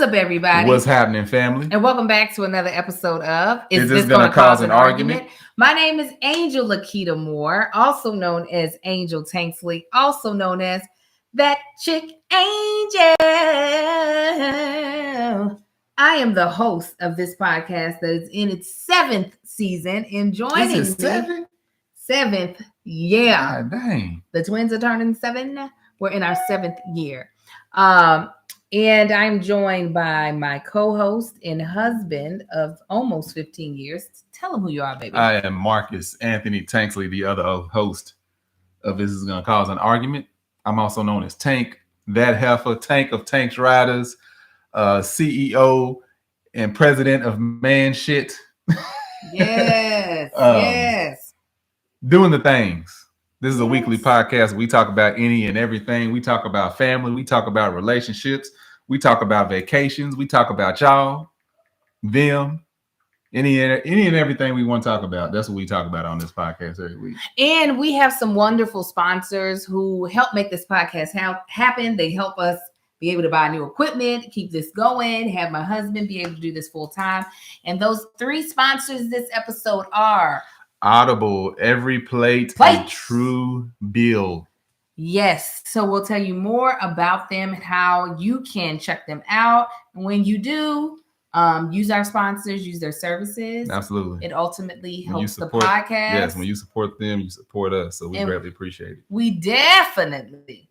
up, everybody? What's happening, family? And welcome back to another episode of Is This Gonna Cause an Argument? My name is Angel Lakita Moore, also known as Angel Tanksley, also known as That Chick Angel. I am the host of this podcast that is in its 7th season, and joining me... Seventh, yeah. God dang. The twins are turning 7. We're in our 7th year. And I'm joined by my co-host and husband of almost 15 years. Tell them who you are, baby. I am Marcus Anthony Tanksley, the other host of This Is Gonna Cause an Argument. I'm also known as Tank, that heifer, Tank of Tanks Riders, CEO and president of Man Shit. Yes, yes. Doing the things. This is a weekly podcast. We talk about any and everything. We talk about family. We talk about relationships. We talk about vacations. We talk about y'all, them, any and everything we want to talk about. That's what we talk about on this podcast every week. And we have some wonderful sponsors who help make this podcast happen. They help us be able to buy new equipment, keep this going, have my husband be able to do this full time. And those 3 sponsors this episode are Audible, Every Plate, and True Bill. Yes. So we'll tell you more about them, how you can check them out. And when you do, use our sponsors, use their services. Absolutely. It ultimately helps the podcast. Yes, when you support them, you support us. So we greatly appreciate it. We definitely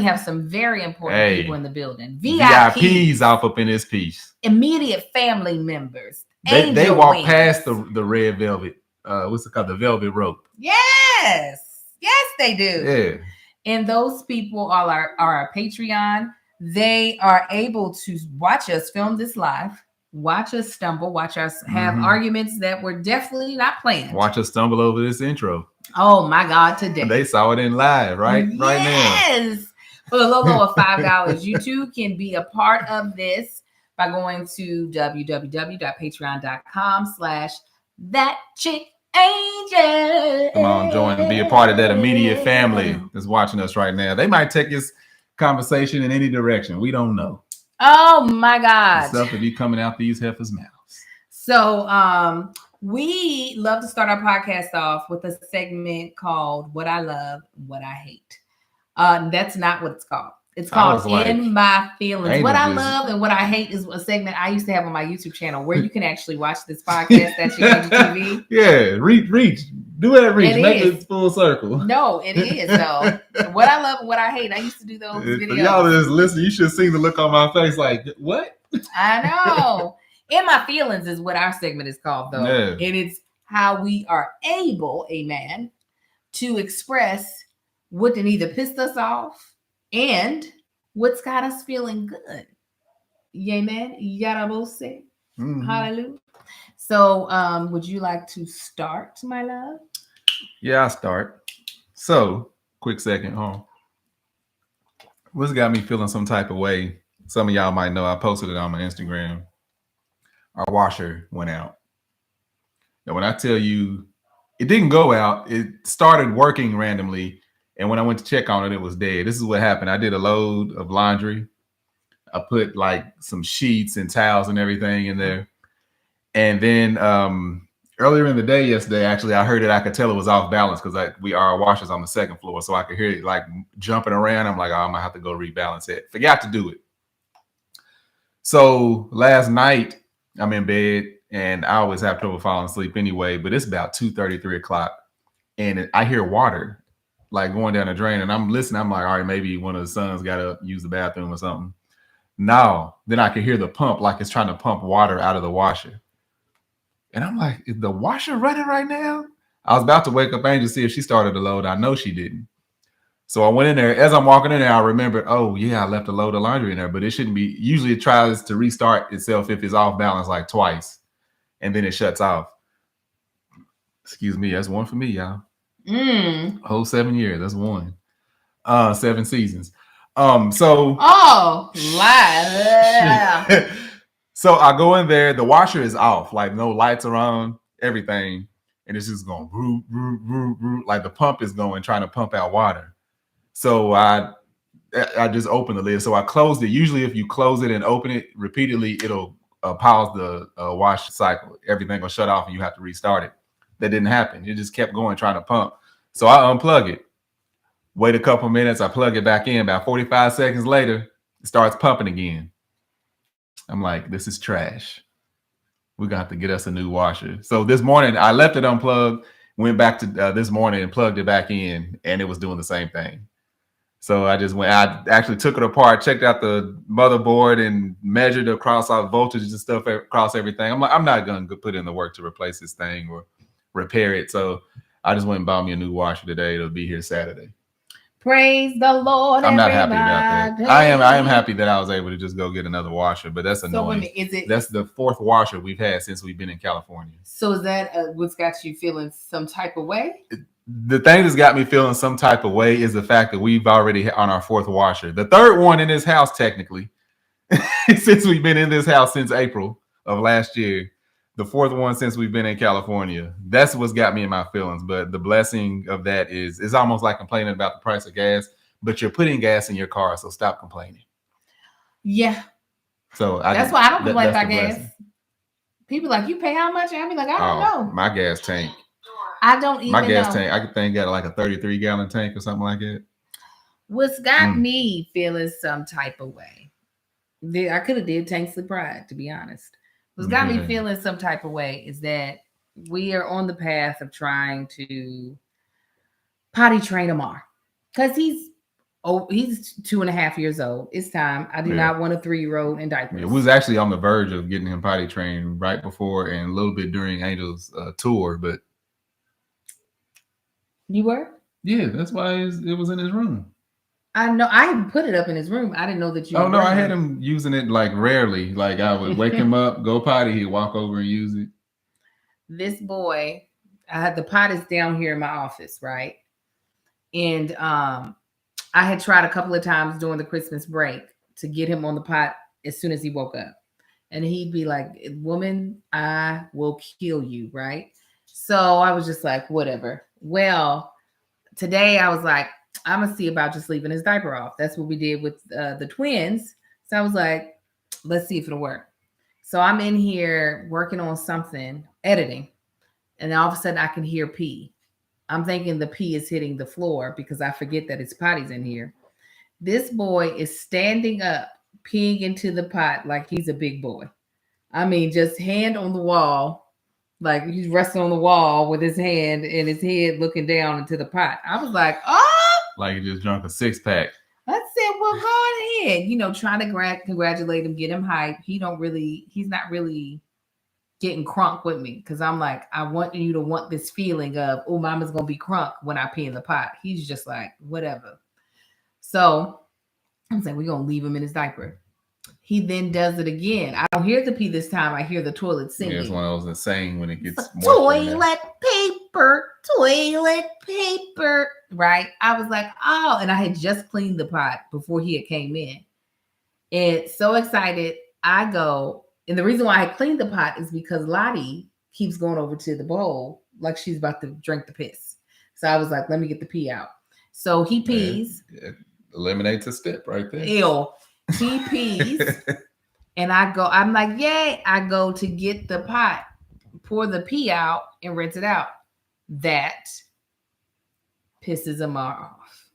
have some very important people in the building. VIPs up in this piece. Immediate family members. They walk past the red velvet. What's it called? The velvet rope. Yes, they do. Yeah. And those people are our Patreon. They are able to watch us film this live, watch us stumble, watch us have arguments that were definitely not planned. Watch us stumble over this intro. Oh my God, today. And they saw it in live, right? Yes. Right now. Yes. For the low of $5, you too can be a part of this by going to www.patreon.com/thatchickangel. Come on, join and be a part of that immediate family that's watching us right now. They might take this conversation in any direction. We don't know. Oh my God. The stuff that be coming out these heifers' mouths. So we love to start our podcast off with a segment called What I Love, What I Hate. That's not what it's called. It's called In My Feelings. What I love and what I hate is a segment I used to have on my YouTube channel where you can actually watch this podcast. That's your TV. Yeah, reach. Do that reach. Make it full circle. No, it is though. What I love and what I hate. I used to do those videos. For y'all just listen, you should see the look on my face like, what? I know. In My Feelings is what our segment is called though. Yeah. And it's how we are able, amen, to express what done either pissed us off and what's got us feeling good. Yay, man. You got to both say hallelujah. So would you like to start, my love? Yeah, I'll start. So, quick second, what's got me feeling some type of way? Some of y'all might know I posted it on my Instagram. Our washer went out. And when I tell you it didn't go out, it started working randomly. And when I went to check on it, it was dead. This is what happened. I did a load of laundry. I put like some sheets and towels and everything in there. And then earlier in the day yesterday, actually, I heard it. I could tell it was off balance because our washer's on the 2nd floor. So I could hear it like jumping around. I'm like, I'm going to have to go rebalance it. Forgot to do it. So last night, I'm in bed and I always have trouble falling asleep anyway. But it's about 2:30, 3 o'clock. And I hear water like going down the drain, and I'm listening. I'm like, all right, maybe one of the sons got to use the bathroom or something. No, then I can hear the pump, like it's trying to pump water out of the washer. And I'm like, is the washer running right now? I was about to wake up Angel to see if she started the load. I know she didn't. So I went in there. As I'm walking in there, I remembered, oh yeah, I left a load of laundry in there, but it shouldn't be. Usually it tries to restart itself if it's off balance like twice, and then it shuts off. Excuse me, that's one for me, y'all. Whole 7 years. That's one. 7 seasons. So so I go in there. The washer is off. Like no lights are on. Everything, and it's just going root, like the pump is going, trying to pump out water. So I I just opened the lid. So I closed it. Usually if you close it and open it repeatedly, it'll pause the wash cycle. Everything will shut off and you have to restart it. That didn't happen. It just kept going, trying to pump. So I unplug it. Wait a couple minutes. I plug it back in. About 45 seconds later, it starts pumping again. I'm like, this is trash. We're going to have to get us a new washer. So this morning, I left it unplugged, went back to this morning and plugged it back in, and it was doing the same thing. So I actually took it apart, checked out the motherboard and measured across all voltages and stuff across everything. I'm like, I'm not going to put in the work to replace this thing or repair it. So I just went and bought me a new washer today. It'll be here Saturday. Praise the Lord. I'm not happy about that. I am happy that I was able to just go get another washer, but that's annoying. So that's the fourth washer we've had since we've been in California. So is that what's got you feeling some type of way? The thing that's got me feeling some type of way is the fact that we've already on our fourth washer. The third one in this house, technically, since we've been in this house since April of last year. The fourth one since we've been in California. That's what's got me in my feelings. But the blessing of that is it's almost like complaining about the price of gas, but you're putting gas in your car, so stop complaining. Yeah. So that's why I don't complain about gas. People like, you pay how much? I be like, I don't know. My gas tank. I don't even know. My gas tank, I think got like a 33-gallon tank or something like that. What's got me feeling some type of way? I could have did Tanksley Pride, to be honest. What's got me feeling some type of way is that we are on the path of trying to potty train Amar. Because he's 2.5 years old. It's time. I do not want a 3-year-old in diapers. We was actually on the verge of getting him potty trained right before and a little bit during Angel's tour, but you were? Yeah, that's why it was in his room. I know. I put it up in his room. I didn't know that you. Oh no, I had him using it like rarely. Like I would wake him up, go potty, he'd walk over and use it. This boy, the pot is down here in my office, right? And I had tried a couple of times during the Christmas break to get him on the pot as soon as he woke up, and he'd be like, "Woman, I will kill you," right? So I was just like, whatever. Well, today I was like, I'm going to see about just leaving his diaper off. That's what we did with the twins. So I was like, let's see if it'll work. So I'm in here working on something, editing. And then all of a sudden I can hear pee. I'm thinking the pee is hitting the floor because I forget that it's potties in here. This boy is standing up, peeing into the pot like he's a big boy. I mean, just hand on the wall. Like he's resting on the wall with his hand and his head looking down into the pot. I was like, oh! Like he just drunk a 6-pack. I said, well, go ahead. Trying to congratulate him, get him hype. He's not really getting crunk with me because I'm like, I want you to want this feeling of, oh, mama's going to be crunk when I pee in the pot. He's just like, whatever. So I'm saying, we're going to leave him in his diaper. He then does it again. I don't hear the pee this time. I hear the toilet singing. Yeah, it's one of those that saying when it gets toilet paper, right? I was like, oh, and I had just cleaned the pot before he had came in. And so excited, I go. And the reason why I cleaned the pot is because Lottie keeps going over to the bowl like she's about to drink the piss. So I was like, let me get the pee out. So he pees. Yeah, eliminates a step right there. Ew. He pees, and I'm like, yay, I go to get the pot, pour the pee out, and rinse it out. That pisses him off.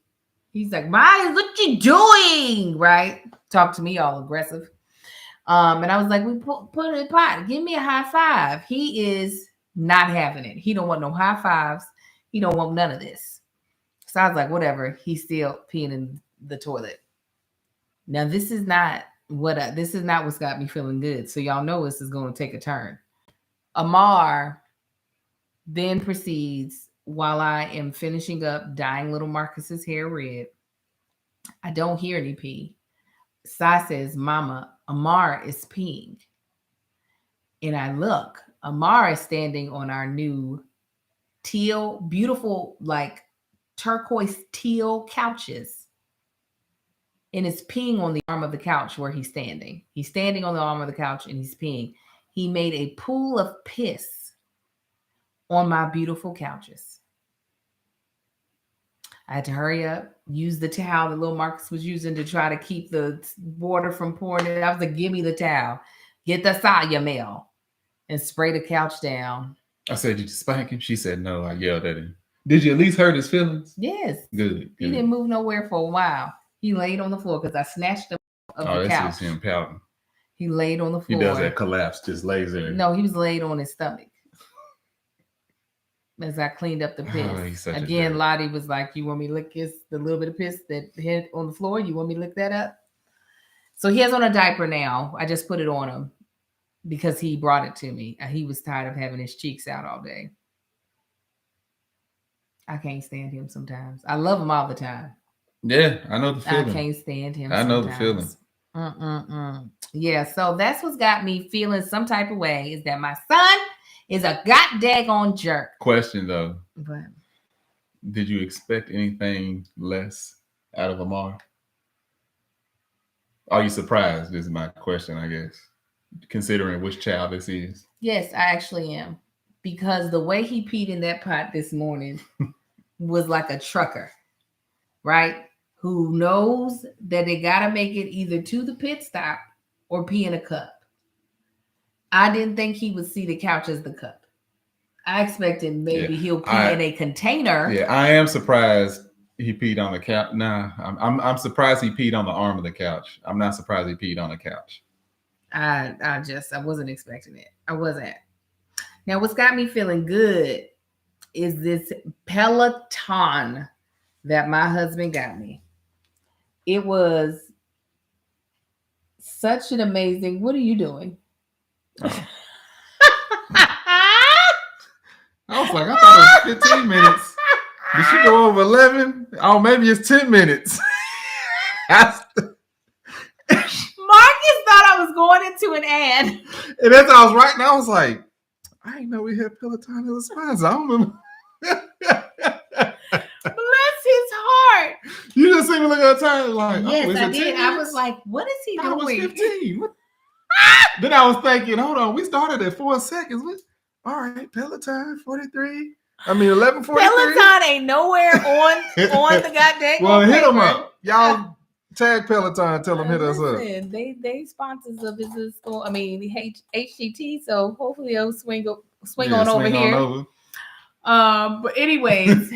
He's like, Miles, what you doing? Right? Talk to me all aggressive. And I was like, we put it in the pot. Give me a high five. He is not having it. He don't want no high fives. He don't want none of this. So I was like, whatever. He's still peeing in the toilet. Now, this is not what's got me feeling good. So y'all know this is going to take a turn. Amar then proceeds, while I am finishing up dyeing little Marcus's hair red, I don't hear any pee. Sai says, Mama, Amar is peeing. And I look, Amar is standing on our new teal, beautiful, like turquoise teal couches. And is peeing on the arm of the couch where he's standing. He's standing on the arm of the couch and he's peeing. He made a pool of piss on my beautiful couches. I had to hurry up, use the towel that little Marcus was using to try to keep the water from pouring it. I was like, give me the towel. Get the Sayamel and spray the couch down. I said, did you spank him? She said, no. I yelled at him. Did you at least hurt his feelings? Yes. Good. He didn't move nowhere for a while. He laid on the floor because I snatched him of the couch. That's just him pouting. He laid on the floor. He does that collapse, just lays there. No, he was laid on his stomach. As I cleaned up the piss. Again, Lottie was like, you want me to lick the little bit of piss that hit on the floor? You want me to lick that up? So he has on a diaper now. I just put it on him because he brought it to me. He was tired of having his cheeks out all day. I can't stand him sometimes. I love him all the time. Yeah, I know the feeling. I can't stand him I know the feeling. Yeah, so that's what's got me feeling some type of way is that my son is a god-daggone jerk. Question, though. What? Did you expect anything less out of Amar? Are you surprised is my question, I guess, considering which child this is. Yes, I actually am. Because the way he peed in that pot this morning was like a trucker, right? Who knows that they got to make it either to the pit stop or pee in a cup. I didn't think he would see the couch as the cup. I expected maybe he'll pee in a container. Yeah, I am surprised he peed on the couch. Nah, I'm surprised he peed on the arm of the couch. I'm not surprised he peed on the couch. I wasn't expecting it. I wasn't. Now, what's got me feeling good is this Peloton that my husband got me. It was such an amazing. What are you doing? Oh. I was like, I thought it was 15 minutes. Did she go over 11? Oh, maybe it's 10 minutes. Marcus thought I was going into an ad. And that's how I was writing. I was like, I didn't know we had Peloton as a sponsor. I don't remember. Bless his heart. You just see me look at the time like, yes, I did. I was like, what is he doing? Was 15. Then I was thinking, hold on, we started at 4 seconds. All right, Peloton 43. I mean 11:43. Peloton ain't nowhere on the goddamn. Well, hit them up, y'all. Tag Peloton, tell them hit us up. They sponsors of business school. I mean, HGT. So hopefully they'll swing on over here. But anyways,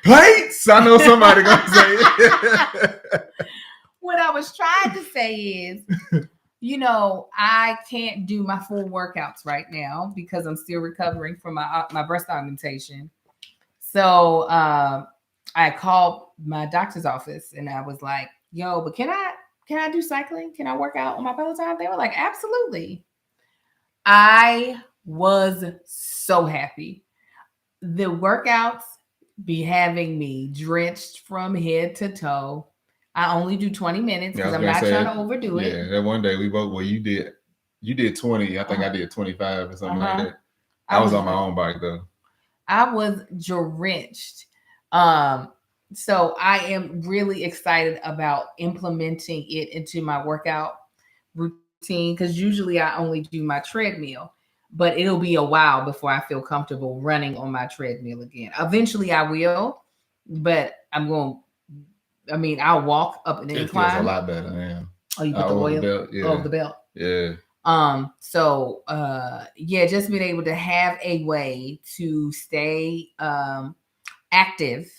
plates. I know somebody gonna say it. What I was trying to say is, I can't do my full workouts right now because I'm still recovering from my breast augmentation. So I called my doctor's office and I was like, yo, but can I do cycling? Can I work out on my Peloton? They were like, absolutely. I was so happy. The workouts be having me drenched from head to toe. I only do 20 minutes because I'm not trying to overdo it. Yeah, that one day we both, you did 20. I think I did 25 or something like that. I was on my own bike though. I was drenched. So I am really excited about implementing it into my workout routine because usually I only do my treadmill, but it'll be a while before I feel comfortable running on my treadmill again. Eventually I will, but I'll walk up an incline. It feels a lot better, man. Oh, you put the oil over the belt? Yeah. Just being able to have a way to stay active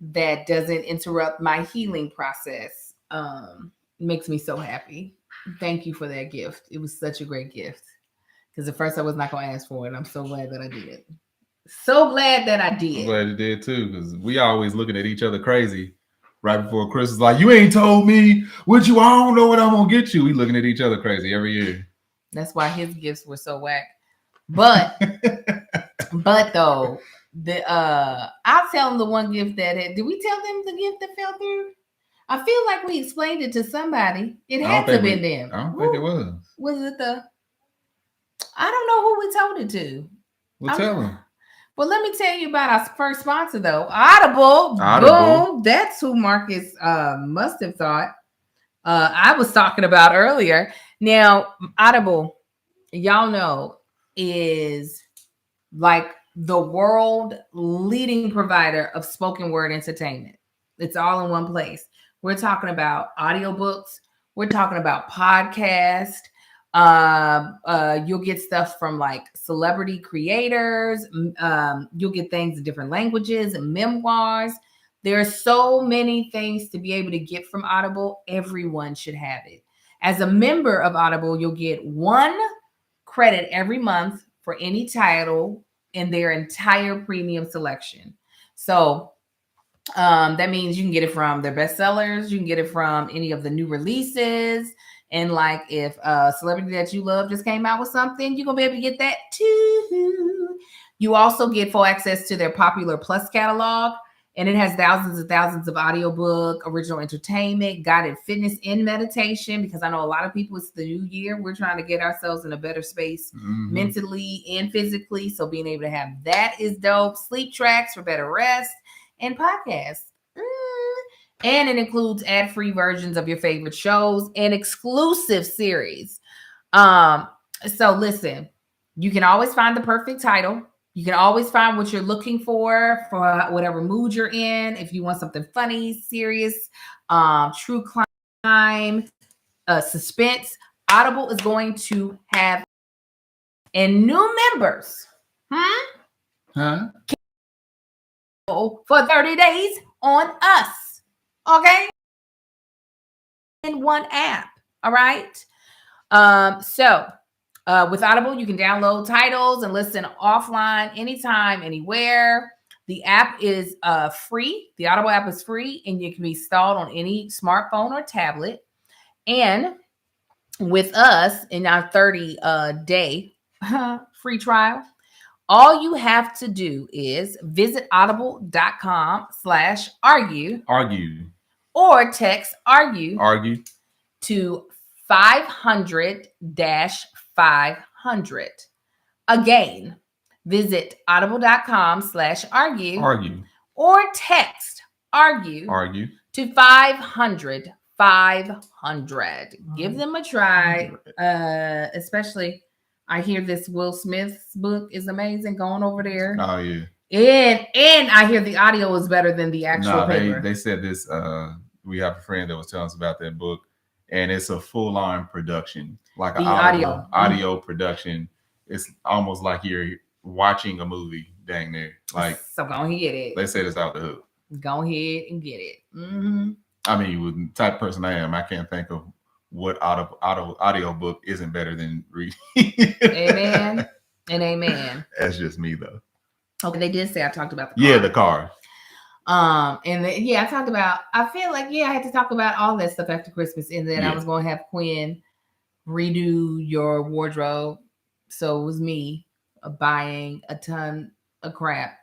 that doesn't interrupt my healing process makes me so happy. Thank you for that gift. It was such a great gift. Because at first I was not going to ask for it. I'm so glad that I did. So glad that I did. I'm glad you did too, because we always looking at each other crazy right before Christmas. Like, you ain't told me what I don't know what I'm going to get you. We looking at each other crazy every year. That's why his gifts were so whack. But though, I'll tell them the one gift did we tell them the gift that fell through? I feel like we explained it to somebody. It had to have been them. I don't think it was. Was it I don't know who we told it to. Well, tell them. Well, let me tell you about our first sponsor, though. Audible. Boom. That's who Marcus must have thought I was talking about earlier. Now, Audible, y'all know, is like the world leading provider of spoken word entertainment. It's all in one place. We're talking about audiobooks. We're talking about podcasts. You'll get stuff from like celebrity creators. You'll get things in different languages and memoirs. There are so many things to be able to get from Audible. Everyone should have it. As a member of Audible, you'll get 1 credit every month for any title in their entire premium selection. So that means you can get it from their bestsellers. You can get it from any of the new releases. And like if a celebrity that you love just came out with something, you're going to be able to get that too. You also get full access to their Popular Plus catalog. And it has thousands and thousands of audiobook, original entertainment, guided fitness and meditation. Because I know a lot of people, it's the new year. We're trying to get ourselves in a better space mentally and physically. So being able to have that is dope. Sleep tracks for better rest and podcasts. And it includes ad-free versions of your favorite shows and exclusive series. So listen, you can always find the perfect title. You can always find what you're looking for whatever mood you're in. If you want something funny, serious, true crime, suspense, Audible is going to have. And new members, for 30 days on us, okay? In one app, all right? With Audible, you can download titles and listen offline anytime, anywhere. The app is free. The Audible app is free, and it can be installed on any smartphone or tablet. And with us in our 30-day free trial, all you have to do is visit audible.com/argue. Or text argue to 500-500. Again, visit audible.com/argue. Or text argue to 500-500. Give them a try. Especially, I hear this Will Smith's book is amazing. Going over there. Oh yeah. And I hear the audio is better than the actual paper. They said this. We have a friend that was telling us about that book, and it's a full-on production, like an audio production. It's almost like you're watching a movie, dang near. Like, so go ahead and get it. They said it's out the hook. Go ahead and get it. I mean, with the type of person I am, I can't think of what audio book isn't better than reading. Amen and amen. That's just me though. Okay, they did say I talked about the car. Yeah, the car. I talked about, I feel like, I had to talk about all that stuff after Christmas, and then I was going to have Quinn redo your wardrobe. So it was me buying a ton of crap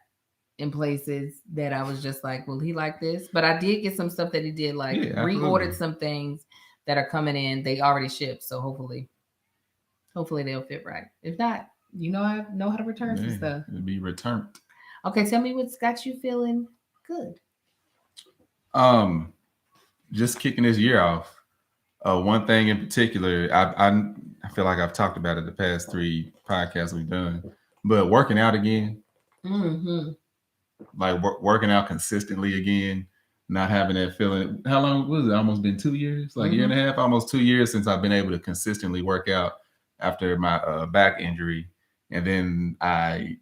in places that I was just like, will he like this? But I did get some stuff that he did like. Reordered some things that are coming in. They already shipped. So hopefully they'll fit right. If not, I know how to return some stuff. It'll be returned. Okay, tell me what's got you feeling good. Just kicking this year off. One thing in particular, I feel like I've talked about it the past 3 podcasts we've done, but working out again. Like working out consistently again, not having that feeling. How long was it? Almost been 2 years, like a year and a half, almost 2 years since I've been able to consistently work out after my back injury. And then I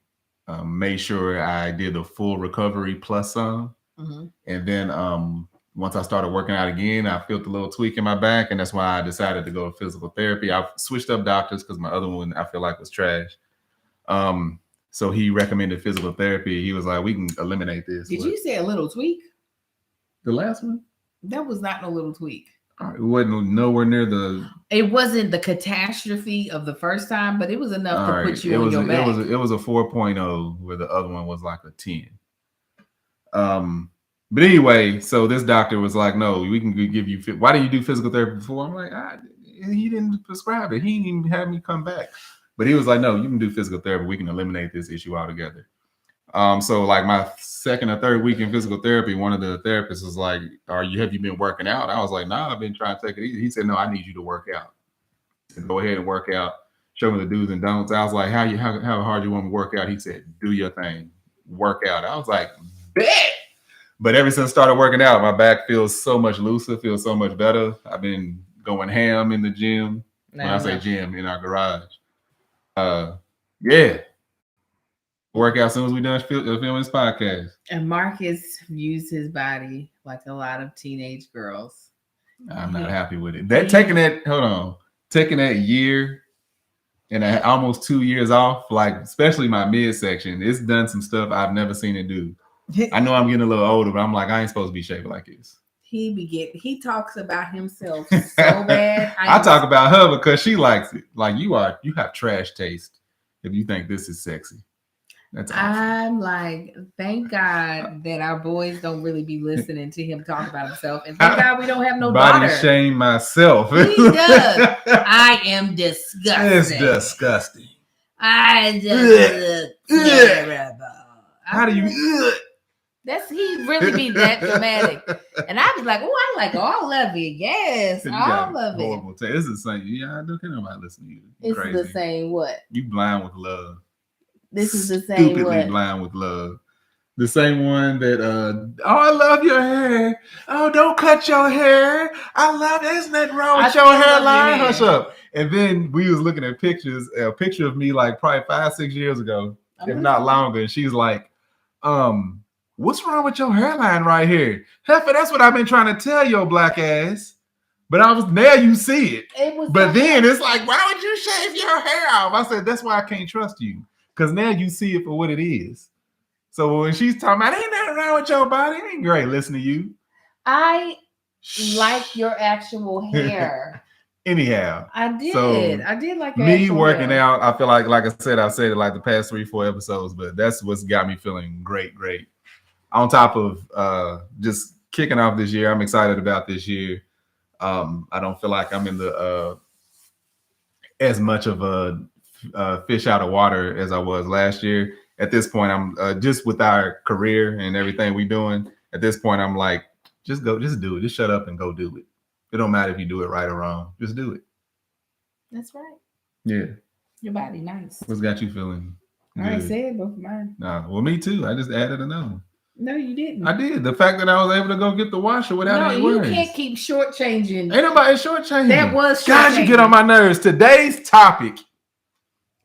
made sure I did the full recovery plus some. And then once I started working out again, I felt a little tweak in my back. And that's why I decided to go to physical therapy. I switched up doctors because my other one I feel like was trash. So he recommended physical therapy. He was like, we can eliminate this. Did you say a little tweak? The last one? That was not no little tweak. It wasn't nowhere near the... It wasn't the catastrophe of the first time, but it was enough to put you on your back. It was a 4.0 where the other one was like a 10. But anyway, so this doctor was like, no, we can give you... Why didn't you do physical therapy before? I'm like, he didn't prescribe it. He didn't even have me come back. But he was like, no, you can do physical therapy. We can eliminate this issue altogether. So like my second or third week in physical therapy, one of the therapists was like, have you been working out? I was like, nah, I've been trying to take it easy. He said, no, I need you to work out. I said, go ahead and work out. show me the do's and don'ts. I was like, how hard you want me to work out? He said, do your thing, work out. I was like, bet. But ever since I started working out, my back feels so much looser, feels so much better. I've been going ham in the gym. When I say gym, in our garage. Yeah. Work out as soon as we done filming this podcast. And Marcus views his body like a lot of teenage girls. I'm not happy with it. Taking that year and almost 2 years off, like especially my midsection, it's done some stuff I've never seen it do. I know I'm getting a little older, but I'm like, I ain't supposed to be shaped like this. He talks about himself so bad. I talk about her because she likes it. Like you have trash taste if you think this is sexy. That's awesome. I'm like, thank God that our boys don't really be listening to him talk about himself. And thank God we don't have no body daughter. Shame myself. He does. I am disgusting. It's disgusting. I just terrible. How do you he really be that dramatic. And I was like, oh, I like all of it. Yes, all of it. It's the same. Yeah, I don't care nobody listen to you. It's crazy. The same what? You blind with love. This is the same Stupidly blind with love. The same one that I love your hair. Oh, don't cut your hair. I love it. Isn't that wrong with your hairline? Hush up. And then we was looking at pictures, a picture of me like probably 5-6 years ago, if not longer. And she's like, what's wrong with your hairline right here? Heifer, that's what I've been trying to tell your black ass. But now you see it. But then it's like, why would you shave your hair off? I said, that's why I can't trust you. Because now you see it for what it is. So when she's talking about, ain't nothing wrong with your body, it ain't great. Listen to you. I like your actual hair. Anyhow. I did like your me working hair. Out. I feel like I said, I've said it like the past 3-4 episodes, but that's what's got me feeling great. On top of just kicking off this year, I'm excited about this year. I don't feel like I'm in the as much of a fish out of water as I was last year. At this point, I'm just with our career and everything we're doing. At this point, I'm like, just do it. Just shut up and go do it. It don't matter if you do it right or wrong. Just do it. That's right. Yeah. Your body nice. What's got you feeling good? I already said both of mine. Nah, well, me too. I just added another one. No, you didn't. I did. The fact that I was able to go get the washer without any worries. You can't keep shortchanging. Ain't nobody shortchanging. That was shortchanging. God, you get on my nerves. Today's topic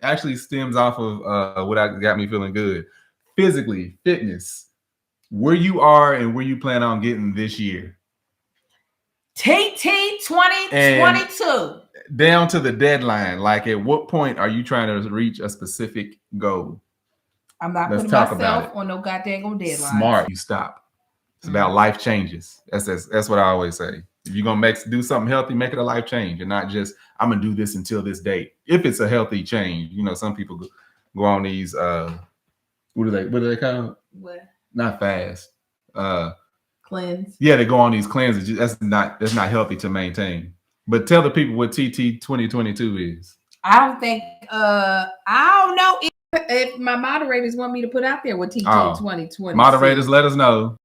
actually stems off of what got me feeling good. Physically, fitness, where you are and where you plan on getting this year. TT 2022. Down to the deadline. Like, at what point are you trying to reach a specific goal? I'm not putting myself on no goddamn deadline. Smart. You stop. It's about life changes. That's what I always say. If you're gonna do something healthy, make it a life change, and not just I'm gonna do this until this date. If it's a healthy change, some people go on these what do they call it? What? Not fast. Cleanse. Yeah, they go on these cleanses. That's not healthy to maintain. But tell the people what TT 2022 is. I don't think I don't know if my moderators want me to put out there what TT 2022. Moderators, let us know.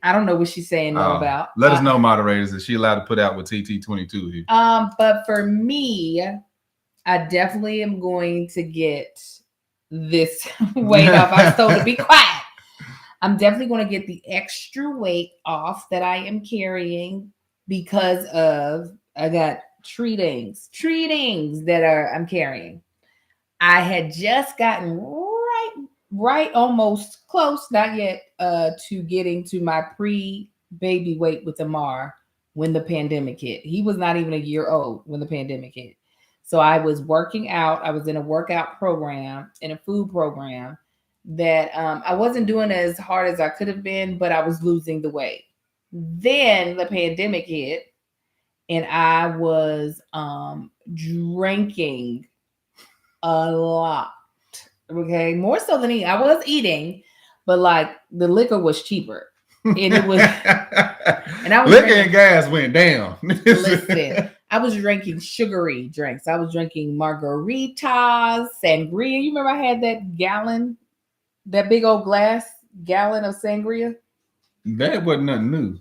I don't know what she's saying about. Let us know, moderators, is she allowed to put out what TT 22 is? But for me, I definitely am going to get this weight off. I'm told to be quiet. I'm definitely going to get the extra weight off that I am carrying because I got treatings that I'm carrying. I had just gotten right almost close, not yet, to getting to my pre-baby weight with Amar when the pandemic hit. He was not even a year old when the pandemic hit. So I was working out. I was in a workout program, in a food program that I wasn't doing as hard as I could have been, but I was losing the weight. Then the pandemic hit and I was drinking a lot. Okay, more so than eating. I was eating, but like the liquor was cheaper, and it was. And I was liquor and gas went down. Listen, I was drinking sugary drinks. I was drinking margaritas, sangria. You remember I had that big old gallon of sangria. That wasn't nothing new.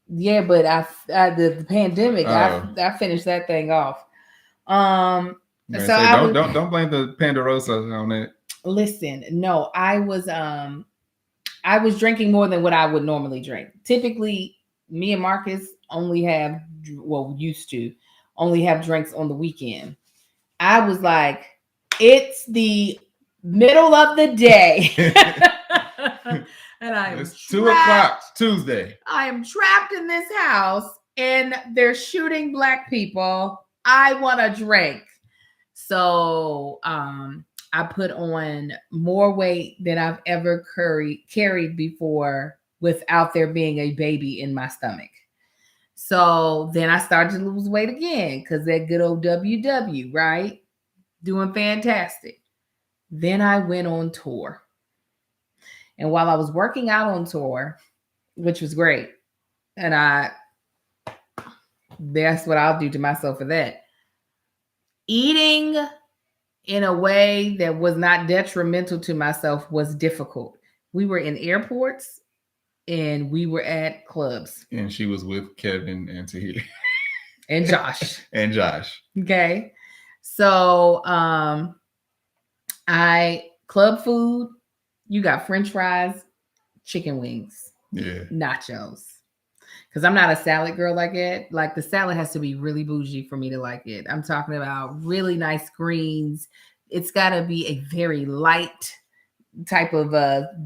Yeah, but the pandemic, I finished that thing off. So don't blame the Panderosa on that. Listen, no, I was drinking more than what I would normally drink. Typically, me and Marcus used to only have drinks on the weekend. I was like, it's the middle of the day. And it's 2:00 Tuesday. I am trapped in this house and they're shooting Black people. I want a drink. So I put on more weight than I've ever carried before without there being a baby in my stomach. So then I started to lose weight again because that good old WW, right? Doing fantastic. Then I went on tour. And while I was working out on tour, which was great, and that's what I'll do to myself for that. Eating in a way that was not detrimental to myself was difficult. We were in airports and we were at clubs. And she was with Kevin and Tahiti. And Josh. And Josh. Okay. So club food, you got French fries, chicken wings, nachos. Because I'm not a salad girl like it. Like the salad has to be really bougie for me to like it. I'm talking about really nice greens. It's got to be a very light type of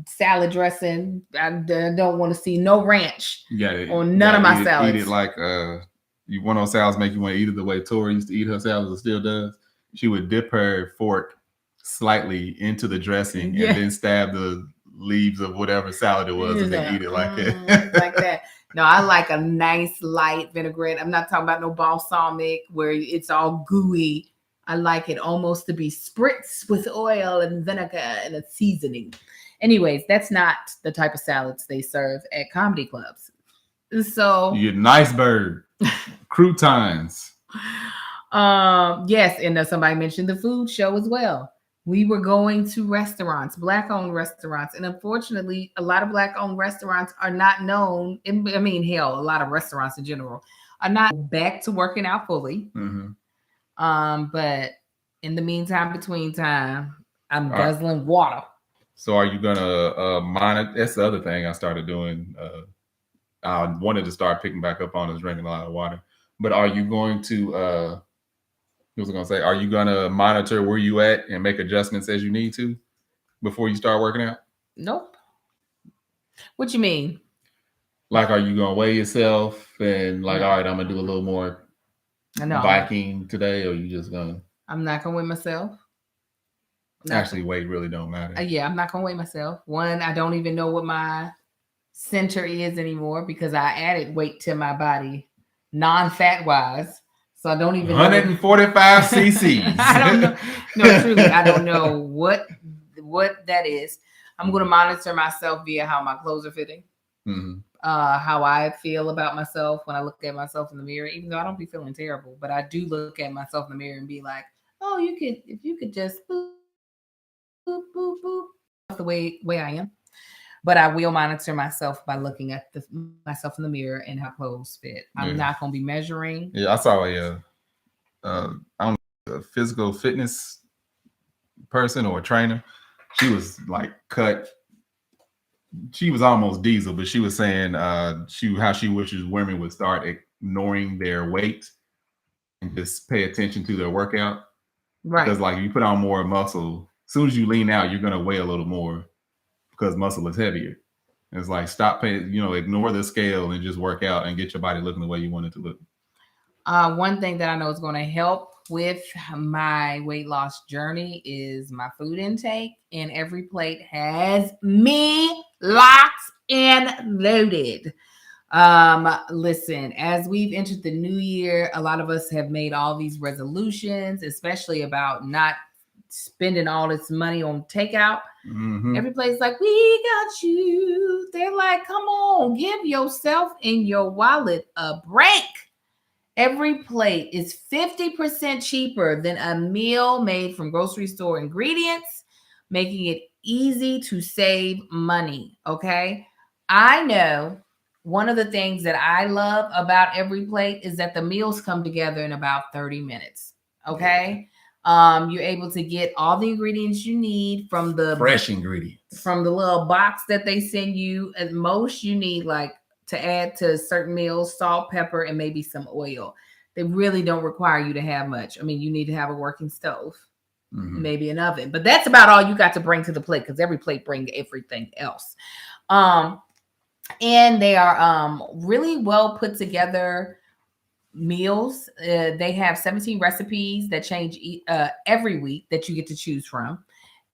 salad dressing. I don't want to see no ranch on none of my salads. Eat it like one of those salads make you want to eat it the way Tori used to eat her salads and still does. She would dip her fork slightly into the dressing and then stab the leaves of whatever salad it was and then eat it like that. Like that. No, I like a nice light vinaigrette. I'm not talking about no balsamic where it's all gooey. I like it almost to be spritzed with oil and vinegar and a seasoning. Anyways, that's not the type of salads they serve at comedy clubs. So you get an iceberg, croutons. Yes, and somebody mentioned the food show as well. We were going to restaurants, Black-owned restaurants. And unfortunately, a lot of Black-owned restaurants are not known. A lot of restaurants in general are not back to working out fully. Mm-hmm. But in the meantime, between time, I'm guzzling water. So are you going to monitor? That's the other thing I started doing. I wanted to start picking back up on is drinking a lot of water. But are you going to... are you going to monitor where you at and make adjustments as you need to before you start working out? Nope. What you mean? Like, are you going to weigh yourself and all right, I'm going to do a little more biking today, or you just going to? I'm not going to weigh myself. Actually, weight really don't matter. I'm not going to weigh myself. One, I don't even know what my center is anymore because I added weight to my body non-fat wise. So I don't even 145 cc's. I don't know. No, truly, I don't know what that is. I'm going to monitor myself via how my clothes are fitting, how I feel about myself when I look at myself in the mirror. Even though I don't be feeling terrible, but I do look at myself in the mirror and be like, "Oh, if you could just boop, boop, boop, boop." That's the way I am. But I will monitor myself by looking at myself in the mirror and how clothes fit. I'm not going to be measuring. Yeah, I saw a physical fitness person or a trainer. She was like cut. She was almost diesel, but she was saying how she wishes women would start ignoring their weight and just pay attention to their workout. Right. Because like if you put on more muscle, as soon as you lean out, you're going to weigh a little more. Because muscle is heavier. It's like stop paying, ignore the scale and just work out and get your body looking the way you want it to look. One thing that I know is going to help with my weight loss journey is my food intake. And every plate has me locked and loaded. Listen, as we've entered the new year, a lot of us have made all these resolutions, especially about not spending all this money on takeout. Mm-hmm. Every place like, we got you. They're like, come on, give yourself and your wallet a break. Every plate is 50% cheaper than a meal made from grocery store ingredients, making it easy to save money. Okay. I know one of the things that I love about every plate is that the meals come together in about 30 minutes. Okay. You're able to get all the ingredients you need from the fresh ingredients from the little box that they send you. At most, you need like to add to certain meals, salt, pepper, and maybe some oil. They really don't require you to have much. I mean, you need to have a working stove, maybe an oven, but that's about all you got to bring to the plate because every plate brings everything else. And they are really well put together meals. They have 17 recipes that change every week that you get to choose from.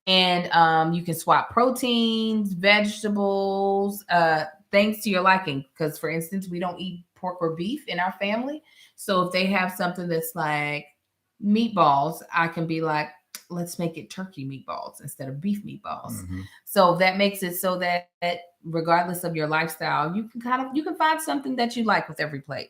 And you can swap proteins, vegetables, things to your liking. Because, for instance, we don't eat pork or beef in our family. So if they have something that's like meatballs, I can be like, let's make it turkey meatballs instead of beef meatballs. So that makes it so that regardless of your lifestyle, you can find something that you like with every plate.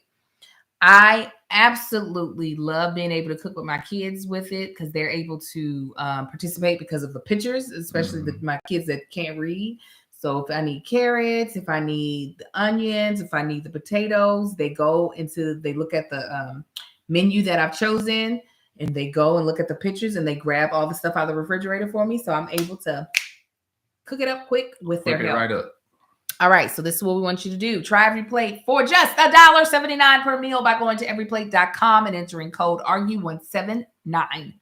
I absolutely love being able to cook with my kids with it because they're able to participate because of the pictures, especially my kids that can't read. So if I need carrots, if I need the onions, if I need the potatoes, they look at the menu that I've chosen and they go and look at the pictures and they grab all the stuff out of the refrigerator for me. So I'm able to cook it up quick with their help. Right up. All right, so this is what we want you to do. Try Every Plate for just $1.79 per meal by going to everyplate.com and entering code ARGUE179.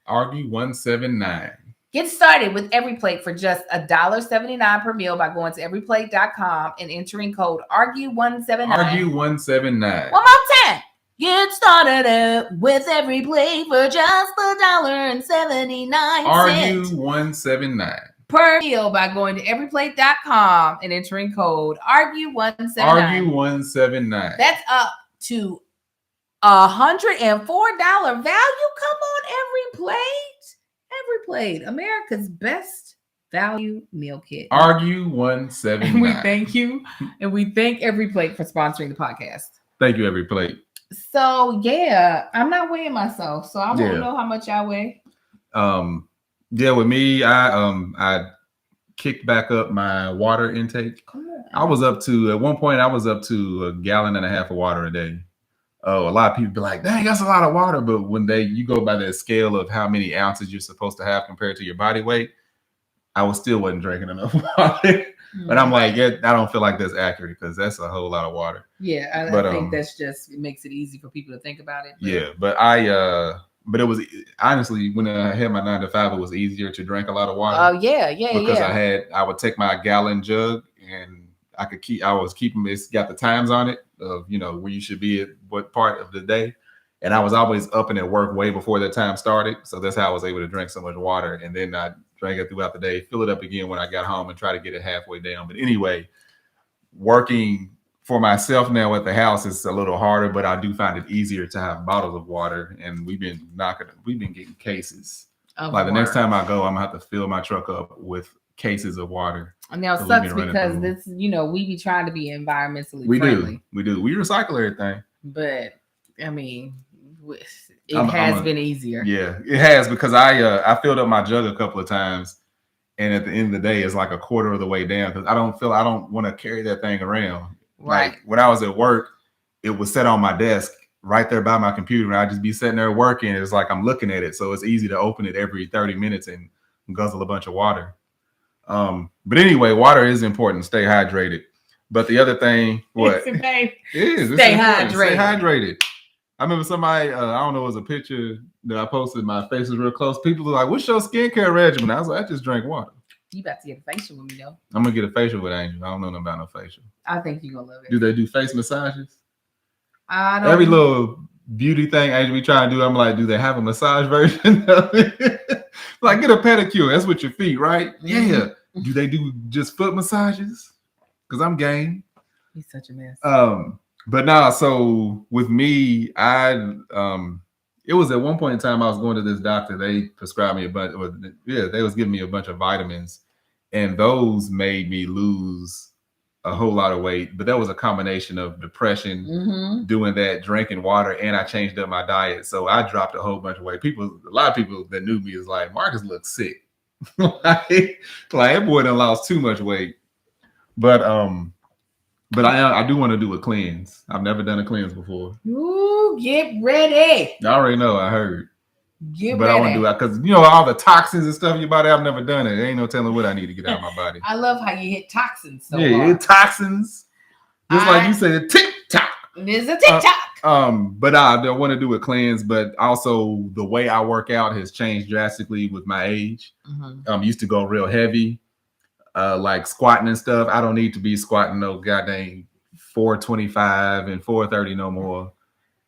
ARGUE179. Get started with Every Plate for just $1.79 per meal by going to everyplate.com and entering code ARGUE179. ARGUE179. One more time. Get started with Every Plate for just $1.79. ARGUE179. Per meal by going to everyplate.com and entering code ARGUE179. ARGUE179. That's up to $104 value. Come on, Every Plate. Every Plate, America's best value meal kit. ARGUE179. And we thank you. And we thank Every Plate for sponsoring the podcast. Thank you, Every Plate. So yeah, I'm not weighing myself, so I won't know how much I weigh. Yeah, with me, I kicked back up my water intake. I was up to, at one point, I was up to 1.5 gallons of water a day. Oh, a lot of people be like, dang, that's a lot of water. But when you go by the scale of how many ounces you're supposed to have compared to your body weight, I still wasn't drinking enough water. But I'm like, I don't feel like that's accurate because that's a whole lot of water. Yeah, I think that's just, it makes it easy for people to think about it. But but it was honestly when I had my 9 to 5, it was easier to drink a lot of water. Oh yeah, because I would take my gallon jug and I was keeping it's got the times on it of where you should be at what part of the day, and I was always up and at work way before that time started. So that's how I was able to drink so much water, and then I drank it throughout the day, fill it up again when I got home, and try to get it halfway down. But anyway, working for myself now at the house is a little harder, but I do find it easier to have bottles of water. And we've been getting cases. Like the next time I go, I'm gonna have to fill my truck up with cases of water. Now it sucks because this, we be trying to be environmentally friendly. We do. We recycle everything. But I mean, it has been easier. Yeah, it has, because I filled up my jug a couple of times, and at the end of the day, it's like a quarter of the way down because I don't want to carry that thing around. Right. Like when I was at work, it was set on my desk right there by my computer, and I'd just be sitting there working. It's like I'm looking at it, so it's easy to open it every 30 minutes and guzzle a bunch of water. But anyway, water is important. Stay hydrated. But the other thing, what? Stay hydrated. Stay hydrated. I remember somebody, I don't know, it was a picture that I posted. My face was real close. People were like, "What's your skincare regimen?" I was like, "I just drink water." You about to get a facial with me, though. I'm gonna get a facial with Angel. I don't know nothing about no facial. I think you're gonna love it. Do they do face massages? I don't. Every little beauty thing Angel we try to do, I'm like, do they have a massage version of it? Like, get a pedicure. That's with your feet, right? Yeah. Do they do just foot massages? Because I'm game. He's such a mess. But nah, so with me, it was at one point in time I was going to this doctor. They prescribed me they was giving me a bunch of vitamins, and those made me lose a whole lot of weight. But that was a combination of depression, doing that, drinking water, and I changed up my diet. So I dropped a whole bunch of weight. A lot of people that knew me is like, Marcus looks sick. like that boy done lost too much weight. But I do want to do a cleanse. I've never done a cleanse before. Ooh, get ready. I already know. I heard. Get but ready. I want to do it because all the toxins and stuff in your body. I've never done it. There ain't no telling what I need to get out of my body. I love how you hit toxins so hard. hard. Toxins. Just like you said, TikTok. There's a TikTok. But I don't want to do a cleanse. But also the way I work out has changed drastically with my age. Used to go real heavy, like squatting and stuff. I don't need to be squatting no goddamn 425 and 430 no more.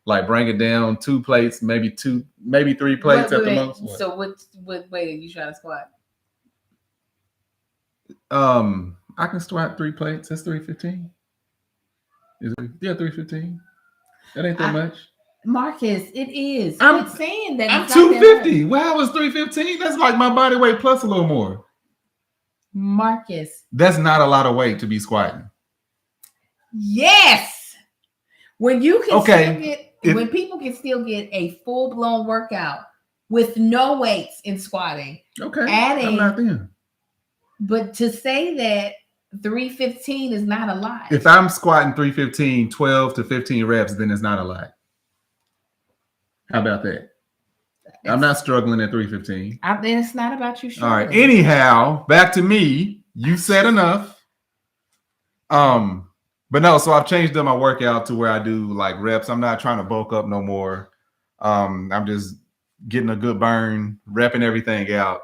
Like bring it down 2 plates, maybe 3 plates at the most. So what weight are you trying to squat? I can squat 3 plates. That's 315. Is it? Yeah, 315. That ain't that much. Marcus, it is. I'm saying that I'm 250. Wow, was 315? That's like my body weight plus a little more. Marcus. That's not a lot of weight to be squatting. Yes. When you can still get when people can still get a full-blown workout with no weights in squatting. Okay. I'm not there. But to say that 315 is not a lot. If I'm squatting 315, 12 to 15 reps, then it's not a lot. How about that? I'm not struggling at 315. Then it's not about you struggling. All right. Anyhow, back to me. You said enough. But no, so I've changed up my workout to where I do like reps. I'm not trying to bulk up no more. I'm just getting a good burn, repping everything out.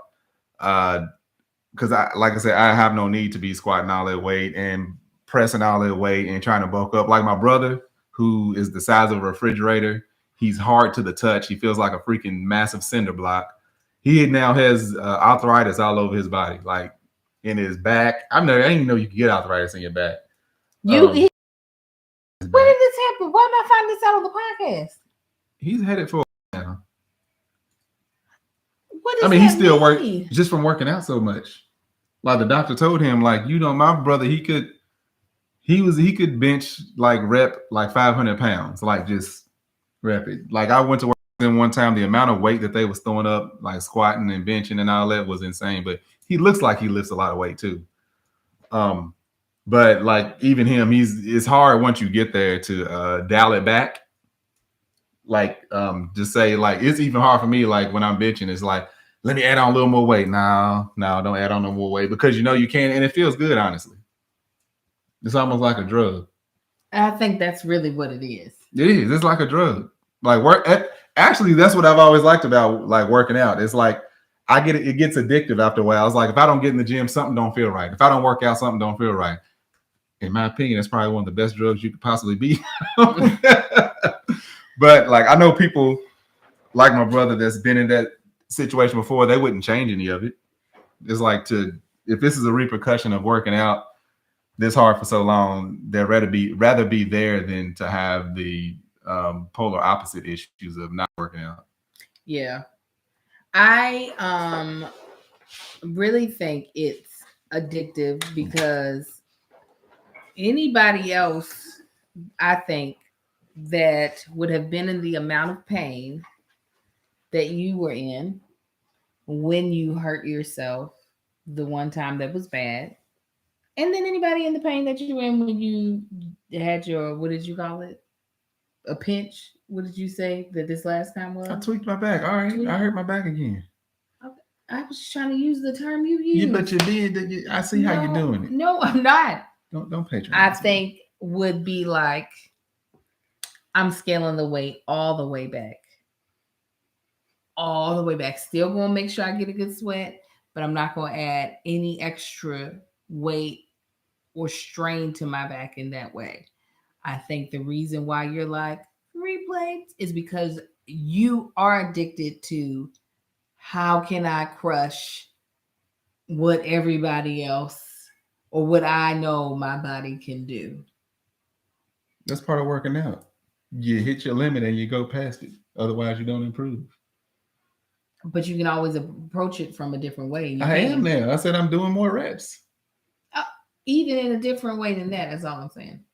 Because like I said, I have no need to be squatting all that weight and pressing all that weight and trying to bulk up. Like my brother, who is the size of a refrigerator, he's hard to the touch. He feels like a freaking massive cinder block. He now has arthritis all over his body, like in his back. I didn't know you could get arthritis in your back. When did this happen? Why am I finding this out on the podcast? He's headed for now. What does he still works just from working out so much. Like the doctor told him, like, my brother, he could bench like rep like 500 pounds, like just rep it. Like I went to work in one time, the amount of weight that they was throwing up, like squatting and benching and all that was insane. But he looks like he lifts a lot of weight too. But like even him, it's hard once you get there to dial it back. Like just say like it's even hard for me. Like when I'm benching, it's like let me add on a little more weight. No, don't add on no more weight because you can, and it feels good. Honestly, it's almost like a drug. I think that's really what it is. It is. It's like a drug. Like actually, that's what I've always liked about like working out. It's like it gets addictive after a while. It's like if I don't get in the gym, something don't feel right. If I don't work out, something don't feel right. In my opinion, that's probably one of the best drugs you could possibly be. But like I know people like my brother that's been in that situation before, they wouldn't change any of it. It's like if this is a repercussion of working out this hard for so long, they'd rather be there than to have the polar opposite issues of not working out. Yeah. I really think it's addictive because anybody else, I think, that would have been in the amount of pain that you were in when you hurt yourself the one time that was bad, and then anybody in the pain that you were in when you had your, what did you call it? A pinch? What did you say that this last time was? I tweaked my back. All right. I hurt my back again. I was trying to use the term you used. Yeah, but you did. I see how you're doing it. No, I'm not. Don't patronize. I think would be like I'm scaling the weight all the way back. All the way back. Still going to make sure I get a good sweat, but I'm not going to add any extra weight or strain to my back in that way. I think the reason why you're like 3 plates is because you are addicted to how can I crush what everybody else or what I know my body can do. That's part of working out. You hit your limit and you go past it. Otherwise, you don't improve. But you can always approach it from a different way. I am now. I said I'm doing more reps. Even in a different way than that. That's all I'm saying.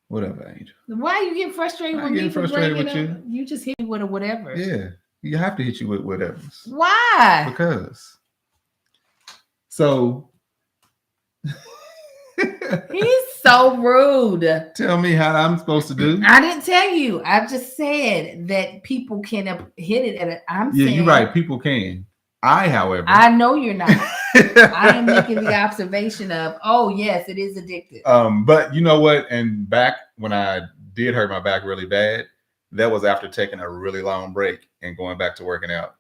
Whatever, Angel. Why you get frustrated with me? Frustrated with you? You just hit me with a whatever. Yeah, you have to hit you with whatever. Why? Because. So. He's so rude. Tell me how I'm supposed to do. I didn't tell you. I just said that people can hit it at a. I'm saying you're right. People can. However, I know you're not. I am making the observation of, oh yes, it is addictive. But you know what? And back when I did hurt my back really bad, that was after taking a really long break and going back to working out.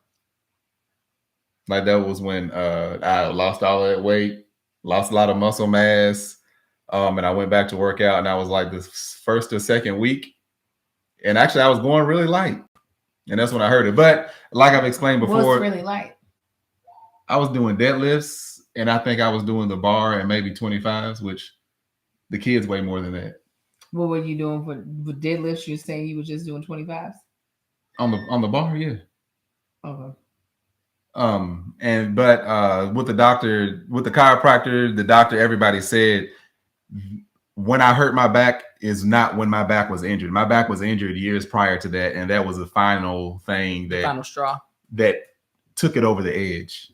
Like that was when I lost all that weight, lost a lot of muscle mass, and I went back to work out, and I was like this first or second week, and actually I was going really light, and that's when I heard it. But like I've explained before, what's really light? I was doing deadlifts, and I think I was doing the bar and maybe 25s, which the kids weigh more than that. What were you doing for deadlifts? You're saying you were just doing 25s? On the bar, yeah. Okay. But with the doctor, with the chiropractor, the doctor, everybody said when I hurt my back is not when my back was injured. My back was injured years prior to that, and that was the final thing, that final straw that took it over the edge.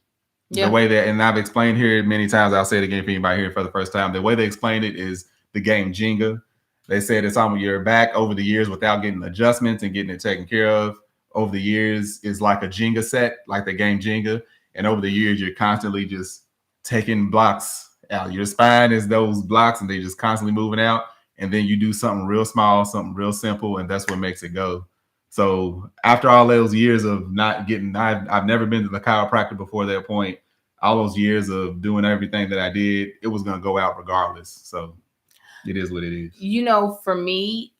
Yeah. The way that, and I've explained here many times, I'll say it again for anybody here for the first time. The way they explained it is the game Jenga. They said it's on your back over the years without getting adjustments and getting it taken care of. Over the years is like a Jenga set, like the game Jenga. And over the years, you're constantly just taking blocks out. Your spine is those blocks, and they just constantly moving out. And then you do something real small, something real simple, and that's what makes it go. So after all those years of not getting, I've never been to the chiropractor before that point. All those years of doing everything that I did, it was going to go out regardless. So it is what it is. You know, for me,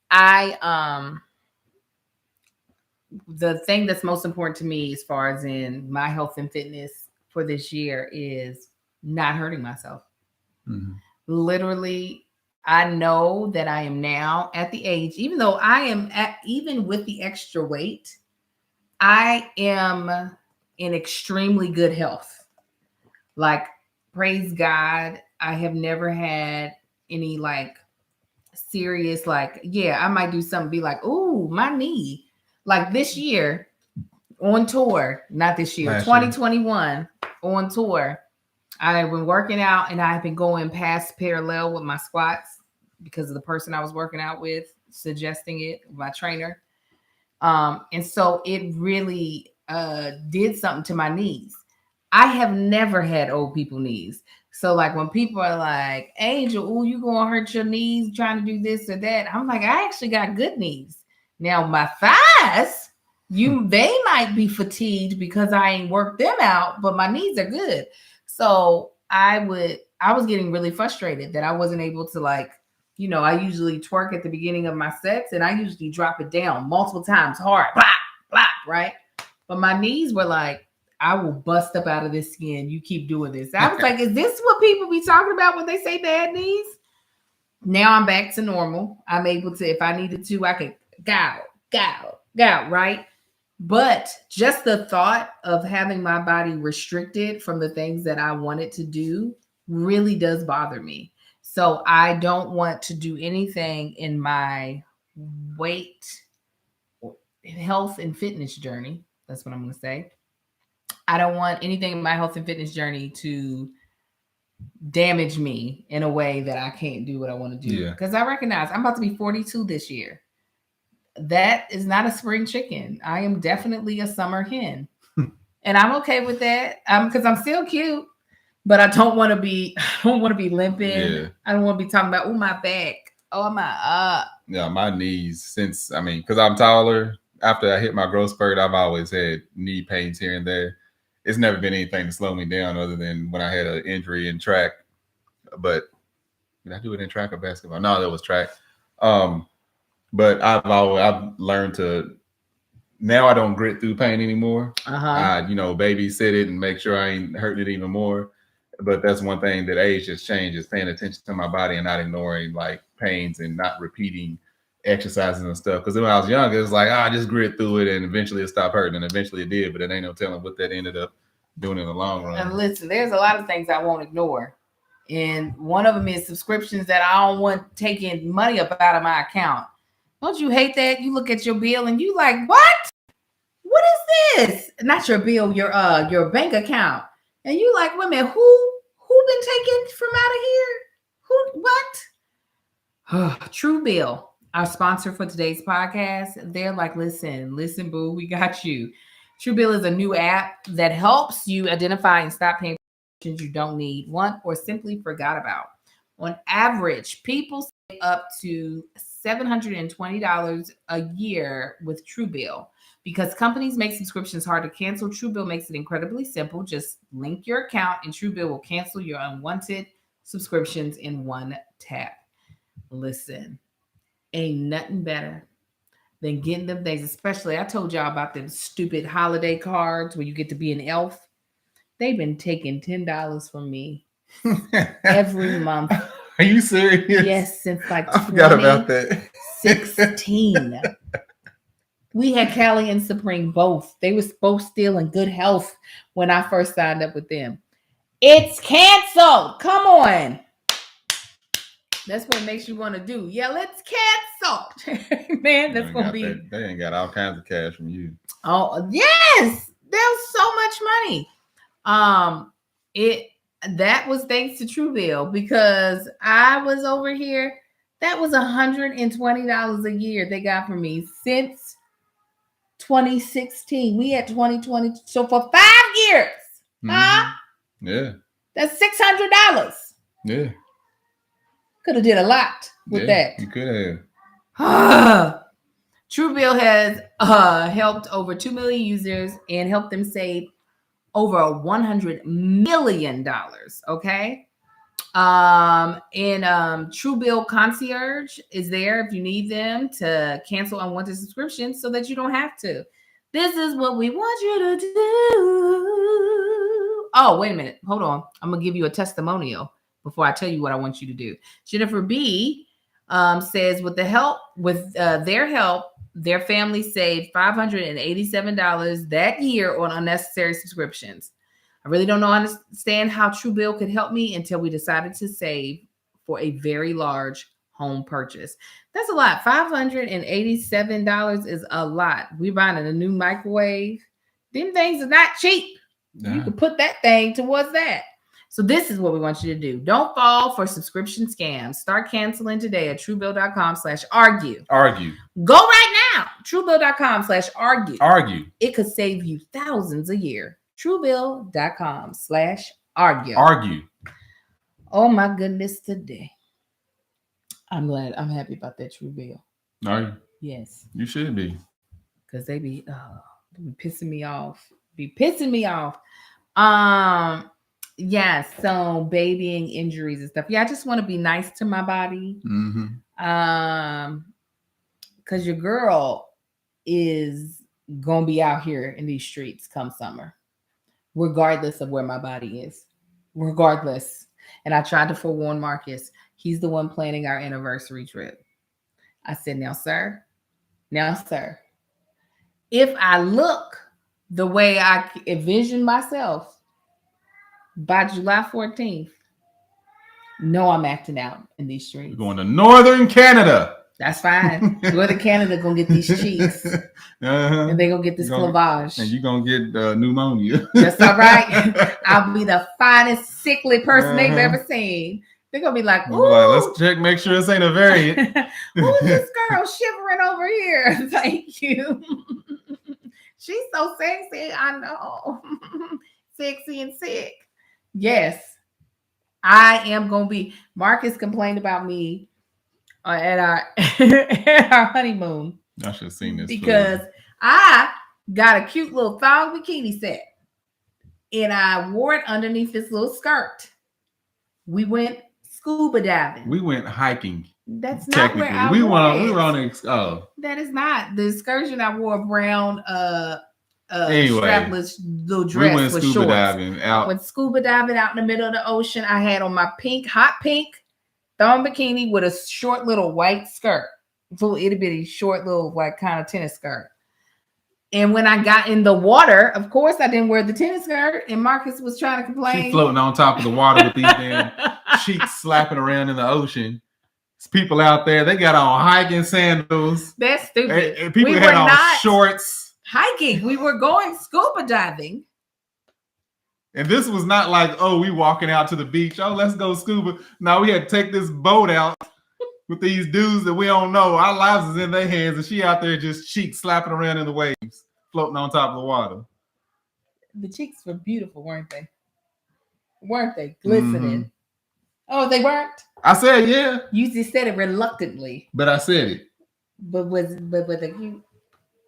the thing that's most important to me as far as in my health and fitness for this year is not hurting myself. Mm-hmm. Literally, I know that I am now at the age, even though I am even with the extra weight, I am in extremely good health. Like, praise God, I have never had any like serious, like, yeah, I might do something, be like, ooh, my knee. Like this year on tour, not this year, 2021 on tour, I've been working out and I've been going past parallel with my squats because of the person I was working out with suggesting it, my trainer. And so it really did something to my knees. I have never had old people knees. So like when people are like, Angel, ooh, you gonna hurt your knees trying to do this or that. I'm like, I actually got good knees. Now my thighs, they might be fatigued because I ain't worked them out, but my knees are good. So I was getting really frustrated that I wasn't able to, like, you know, I usually twerk at the beginning of my sets and I usually drop it down multiple times hard, blah, blah, right? But my knees were like, I will bust up out of this skin. You keep doing this. I was like, is this what people be talking about when they say bad knees? Now I'm back to normal. I'm able to, if I needed to, I could go, right? But just the thought of having my body restricted from the things that I wanted to do really does bother me. So I don't want to do anything in my weight, health, and fitness journey. That's what I'm going to say. I don't want anything in my health and fitness journey to damage me in a way that I can't do what I want to do. Because I recognize I'm about to be 42 this year. That is not a spring chicken. I am definitely a summer hen. And I'm okay with that. Because I'm still cute, but I don't want to be limping. Yeah. I don't want to be talking about, oh, my back. Oh, my Yeah, my knees, because I'm taller. After I hit my growth spurt, I've always had knee pains here and there. It's never been anything to slow me down other than when I had an injury in track. But did I do it in track or basketball? No, that was track. But I've learned to, now I don't grit through pain anymore. I, babysit it and make sure I ain't hurting it even more. But that's one thing that age has changed, is paying attention to my body and not ignoring like pains and not repeating exercises and stuff. Because when I was younger, it was like, I just grit through it and eventually it stopped hurting, and eventually it did. But it ain't no telling what that ended up doing in the long run. And listen, there's a lot of things I won't ignore. And one of them is subscriptions that I don't want taking money up out of my account. Don't you hate that? You look at your bill and you like, what? What is this? Not your bill, your bank account. And you like, wait a minute, who been taken from out of here? Who What? Truebill, our sponsor for today's podcast, they're like, listen, boo, we got you. Truebill is a new app that helps you identify and stop paying subscriptions you don't need, want, or simply forgot about. On average, people save up to $720 a year with Truebill. Because companies make subscriptions hard to cancel, Truebill makes it incredibly simple. Just link your account and Truebill will cancel your unwanted subscriptions in one tap. Listen, ain't nothing better than getting them things, especially I told y'all about them stupid holiday cards where you get to be an elf. They've been taking $10 from me every month. Are you serious? Yes, since like I forgot about that. 16. We had Callie and Supreme both. They were both still in good health when I first signed up with them. It's canceled. Come on. That's what it makes you want to do. Yeah, let's cancel. Man, that's going to be... They ain't got all kinds of cash from you. Oh, yes. There's so much money. That was thanks to Truebill because I was over here. That was $120 a year they got from me since 2016. We had 2020. So for 5 years. Mm-hmm. Huh? Yeah. That's $600. Yeah. Could have did a lot with that. You could have. Truebill has helped over 2 million users and helped them save over $100 million. Okay. Truebill Concierge is there if you need them to cancel unwanted subscriptions so that you don't have to. This is what we want you to do. Oh, wait a minute. Hold on. I'm going to give you a testimonial before I tell you what I want you to do. Jennifer B says with their help, their family saved $587 that year on unnecessary subscriptions. I really don't understand how Truebill could help me until we decided to save for a very large home purchase. That's a lot. $587 is a lot. We're buying a new microwave. Them things are not cheap. Nah. You could put that thing towards that. So this is what we want you to do. Don't fall for subscription scams. Start canceling today at truebill.com/argue. Argue. Go right now. Truebill.com/argue. Argue. It could save you thousands a year. Truebill.com/argue. Argue. Oh my goodness, today. I'm happy about that Truebill. Are you? Yes. You should be. Because they be pissing me off. Yeah, so babying injuries and stuff. Yeah, I just want to be nice to my body. Mm-hmm. Because your girl is going to be out here in these streets come summer, regardless of where my body is. Regardless. And I tried to forewarn Marcus. He's the one planning our anniversary trip. I said, now, sir, if I look the way I envision myself, by July 14th, no, I'm acting out in these streets. You're going to Northern Canada. That's fine. Northern Canada going to get these cheeks. And they're going to get this clavage. And you're going to get pneumonia. That's all right. I'll be the finest sickly person they've ever seen. They're going to be like, ooh. Let's check, make sure this ain't a variant. Who's this girl shivering over here? Thank you. She's so sexy. I know. Sexy and sick. Yes, I am going to be. Marcus complained about me at our honeymoon. I should have seen this. Because I got a cute little thong bikini set. And I wore it underneath this little skirt. We went scuba diving. We went hiking. That's not where I we were on That is not. The excursion I wore brown anyway, strapless little dress. We went with scuba shorts. diving out. Went scuba diving out in the middle of the ocean. I had on my hot pink thong bikini with a short little white skirt. Little itty bitty short little like kind of tennis skirt. And when I got in the water, of course I didn't wear the tennis skirt. And Marcus was trying to complain. She's floating on top of the water with these damn cheeks slapping around in the ocean. There's people out there, they got on hiking sandals. That's stupid. And people had on shorts. Hiking. We were going scuba diving. And this was not like, oh, we walking out to the beach. Oh, let's go scuba. No, we had to take this boat out with these dudes that we don't know. Our lives is in their hands, and she out there just cheeks slapping around in the waves, floating on top of the water. The cheeks were beautiful, weren't they? Weren't they? Glistening. Mm-hmm. Oh, they weren't? I said, yeah. You just said it reluctantly. But I said it. But was it cute?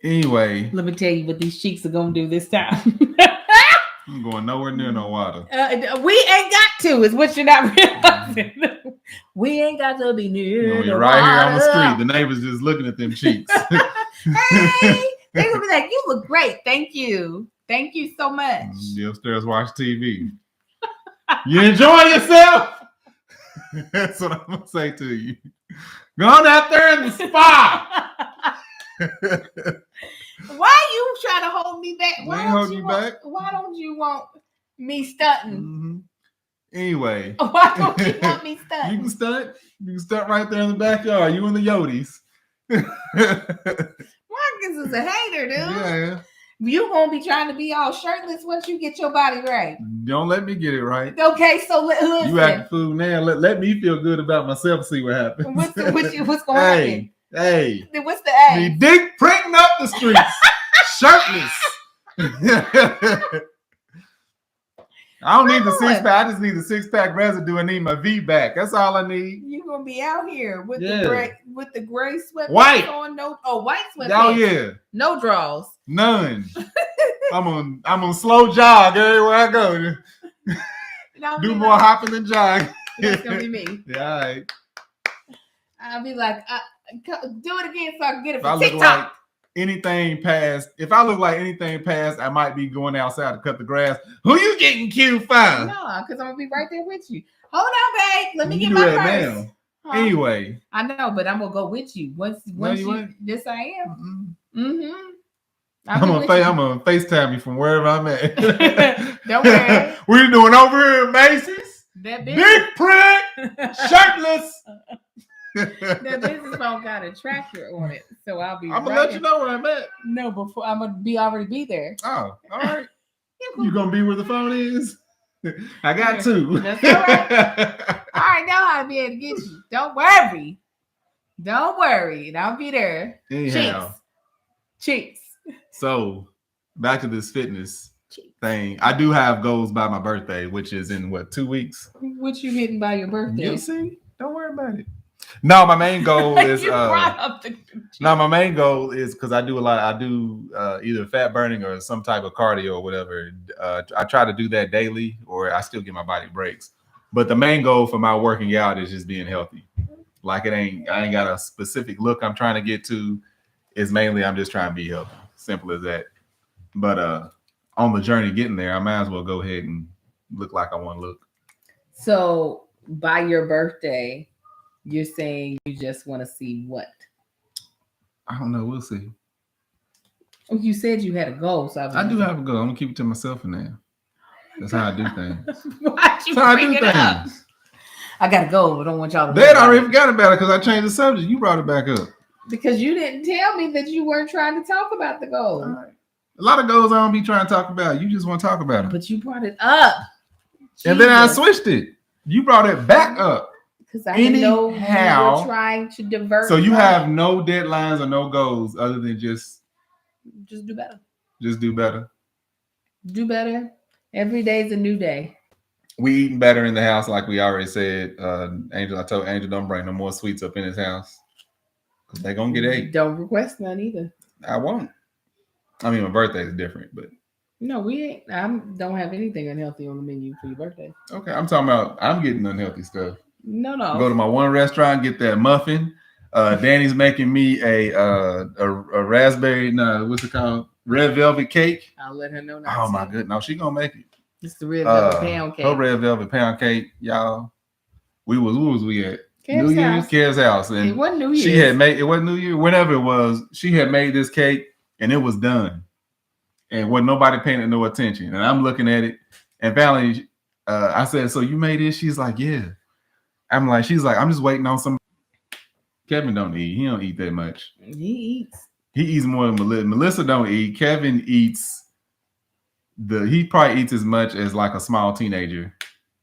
Anyway. Let me tell you what these cheeks are going to do this time. I'm going nowhere near no water. We ain't got to, is what you're not realizing. We ain't got to be near the right water. Here on the street. The neighbors just looking at them cheeks. Hey, they will be like, you look great. Thank you. Thank you so much. You upstairs watch TV. You enjoy yourself? That's what I'm going to say to you. Go on out there in the spa. Why you trying to hold me back? Why don't you back? Why don't you want me stunting? Mm-hmm. Anyway. Why don't you want me stunting? You can stunt. You can stunt right there in the backyard. You and the Yodis. Marcus is a hater, dude. Yeah. You won't be trying to be all shirtless once you get your body right. Don't let me get it right. Okay, so listen. You acting fool now. Let me feel good about myself. See what happens. What's going on? Hey. What's the A? The dick printing up the streets. Shirtless. I don't need the six pack. I just need the 6-pack residue. I need my V back. That's all I need. You're gonna be out here with the gray sweatpants white on. White sweatpants. Oh yeah. No draws. None. I'm on slow jog everywhere I go. Do more hopping than jog. That's gonna be me. Yeah, all right. I'll be like, do it again so I can get it for TikTok. If I look like anything past, I might be going outside to cut the grass. Who you getting cute for? No, because I'm gonna be right there with you. Hold on, babe. Let me get my purse. Huh? Anyway, I know, but I'm gonna go with you once you. Yes, I am. Mm-hmm. I'm gonna FaceTime you from wherever I'm at. Don't worry. What are you doing over here at Macy's? That big print, shirtless. That business phone got a tracker on it, so I'm gonna let you know where I'm at. No, before I'm gonna already be there. Oh, all right. You gonna be where the phone is? I got two. That's all right. I already know how to be able to get you. Don't worry. I'll be there. Anyhow. Cheeks. So back to this fitness thing. I do have goals by my birthday, which is in 2 weeks. What you getting by your birthday? You'll see. Don't worry about it. No, my main goal is my main goal is because I do a lot. I do either fat burning or some type of cardio or whatever. I try to do that daily, or I still give my body breaks. But the main goal for my working out is just being healthy. Like I ain't got a specific look I'm trying to get to. It's mainly I'm just trying to be healthy. Simple as that. But on the journey getting there, I might as well go ahead and look like I want to look. So by your birthday, you're saying you just want to see what? I don't know. We'll see. Oh, you said you had a goal. So I do have a goal. I'm going to keep it to myself in there. That's how I do things. Why'd you bring it up? I got a goal. I don't want y'all to. They already forgot about it because I changed the subject. You brought it back up. Because you didn't tell me that you weren't trying to talk about the goal. Right. A lot of goals I don't be trying to talk about. You just want to talk about them. But you brought it up. And then I switched it. You brought it back up. Because I didn't know you were trying to divert. So you have no deadlines or no goals other than just do better. Just do better. Do better. Every day is a new day. We eating better in the house, like we already said. Angel, I told Angel don't bring no more sweets up in his house. Because they're going to get ate. Don't request none either. I won't. I mean, my birthday is different, but. No, we ain't. I don't have anything unhealthy on the menu for your birthday. Okay, I'm talking about I'm getting unhealthy stuff. No. Go to my one restaurant, get that muffin. Danny's making me a raspberry, what's it called? Red velvet cake. I'll let her know. Oh my goodness, no, she gonna make it. It's the red velvet pound cake. Her red velvet pound cake, y'all. Who was we at? Kev's New Year's, Kev's house, and it wasn't New Year's. She had made it wasn't New Year, whatever it was. She had made this cake, and it was done, and wasn't nobody paying it no attention. And I'm looking at it, and finally, I said, "So you made it?" She's like, "Yeah." She's like, I'm just waiting on some. Kevin don't eat. He don't eat that much. He eats. He eats more than Melissa. Melissa don't eat. Kevin eats he probably eats as much as like a small teenager.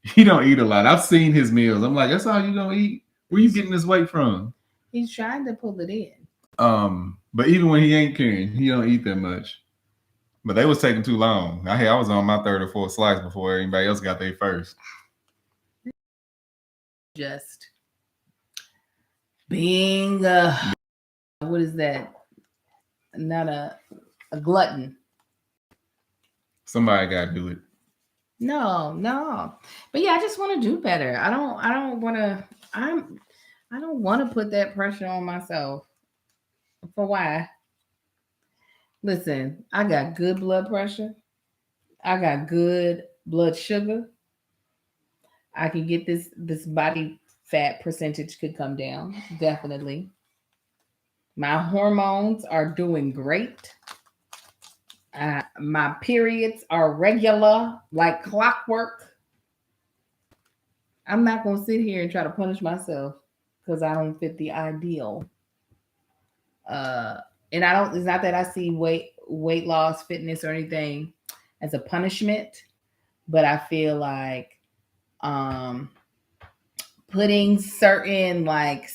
He don't eat a lot. I've seen his meals. I'm like, that's all you gonna eat? Where you getting this weight from? He's trying to pull it in. But even when he ain't carrying, he don't eat that much. But they was taking too long. I was on my third or fourth slice before anybody else got their first. Just being what is that? Not a glutton. Somebody gotta do it. No. But yeah, I just want to do better. I don't want to put that pressure on myself. For why? Listen, I got good blood pressure. I got good blood sugar. I can get this body fat percentage could come down. Definitely. My hormones are doing great. My periods are regular, like clockwork. I'm not going to sit here and try to punish myself because I don't fit the ideal. And it's not that I see weight loss, fitness, or anything as a punishment, but I feel like putting certain like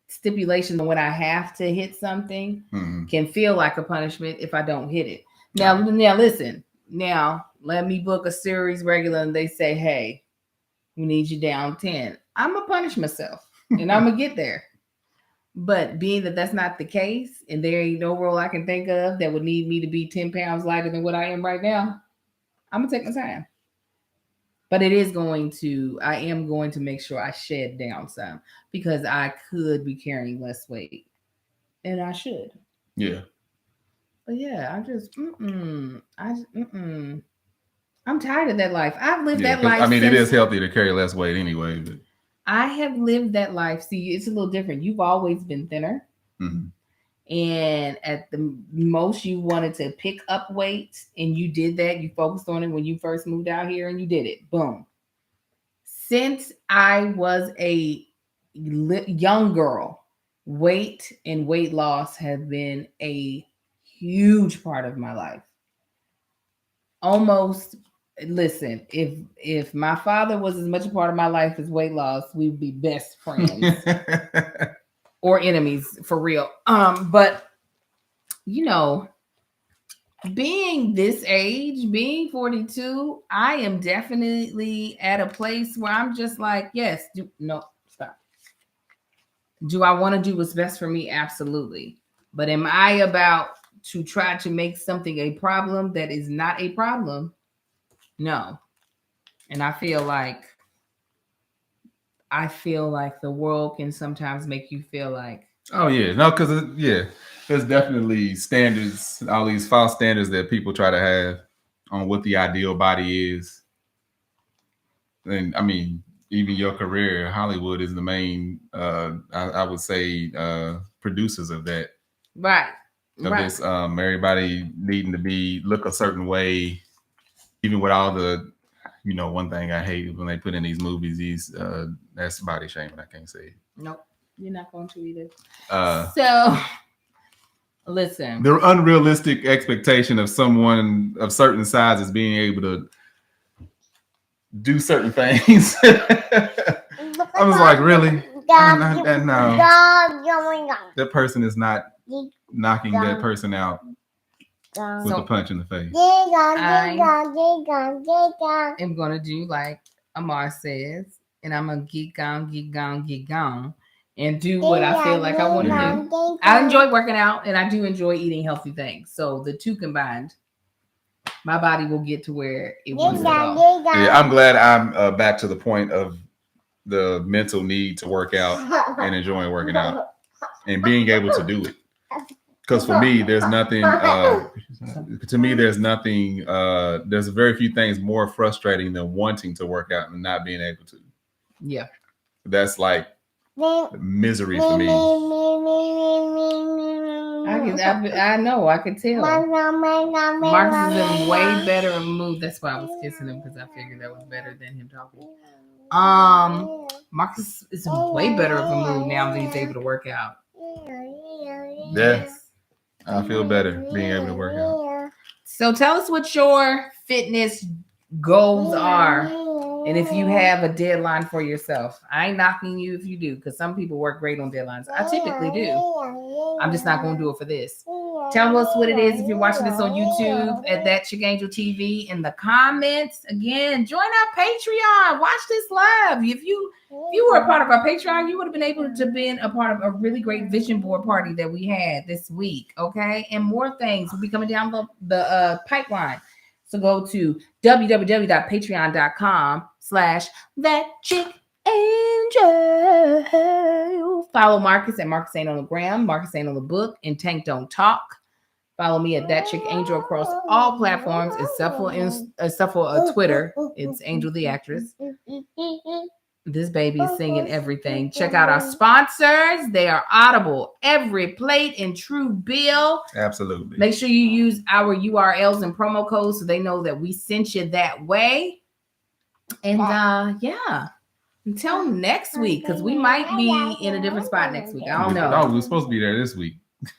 stipulations on when I have to hit something can feel like a punishment if I don't hit it. Now listen. Now let me book a series regular, and they say, "Hey, we need you down 10." I'm gonna punish myself, and I'm gonna get there. But being that that's not the case, and there ain't no role I can think of that would need me to be 10 pounds lighter than what I am right now, I'm gonna take my time. But I am going to make sure I shed down some because I could be carrying less weight, and I should. Yeah. But yeah, I'm tired of that life. I've lived that life. I mean, it is healthy to carry less weight anyway. But I have lived that life. See, it's a little different. You've always been thinner. Mm-hmm. And at the most, you wanted to pick up weight, and you did that. You focused on it when you first moved out here, and you did it. Boom. Since I was a young girl, weight and weight loss have been a huge part of my life. Almost, listen, if my father was as much a part of my life as weight loss, we'd be best friends or enemies for real. But you know, being this age, being 42, I am definitely at a place where I'm just like, yes, stop. Do I want to do what's best for me? Absolutely. But am I about to try to make something a problem that is not a problem? No. And I feel like the world can sometimes make you feel like, oh yeah, no, because there's definitely standards, all these false standards that people try to have on what the ideal body is. And I mean, even your career, Hollywood is the main, I would say, producers of that. Right. This, everybody needing to look a certain way, even with all the, one thing I hate when they put in these movies, that's body shaming. I can't say it. Nope. You're not going to either. So, listen. The unrealistic expectation of someone of certain sizes being able to do certain things. I was like, really? No. That person is not knocking that person out with a punch in the face. I am going to do like Amar says, and I'm going to get gone, and do what I feel like I want to do. I enjoy working out, and I do enjoy eating healthy things. So the two combined, my body will get to where it wants to go. Yeah, I'm glad I'm back to the point of the mental need to work out and enjoying working out and being able to do it. Because for me, there's nothing. To me, there's nothing. There's very few things more frustrating than wanting to work out and not being able to. Yeah, that's like misery for me. I know. I could tell. Marcus is in way better of a mood. That's why I was kissing him, because I figured that was better than him talking. Marcus is in way better of a mood now that he's able to work out. Yes. I feel better being able to work out. So tell us what your fitness goals are. And if you have a deadline for yourself, I ain't knocking you if you do, because some people work great on deadlines. I typically do. I'm just not going to do it for this. Tell us what it is if you're watching this on YouTube at That Chick Angel TV in the comments. Again, join our Patreon. Watch this live. If you were a part of our Patreon, you would have been able to be a part of a really great vision board party that we had this week. Okay, and more things will be coming down the pipeline. So go to www.patreon.com/thatchickangel. Follow Marcus at Marcus Ain't on the Gram, Marcus Ain't on the Book, and Tank Don't Talk. Follow me at That Chick Angel across all platforms except for Twitter. It's Angel the Actress. This baby is singing everything. Check out our sponsors. They are Audible, Every Plate, and True Bill. Absolutely. Make sure you use our URLs and promo codes so they know that we sent you that way. And yeah, until next week, because we might be in a different spot next week. I don't know. No, we were supposed to be there this week.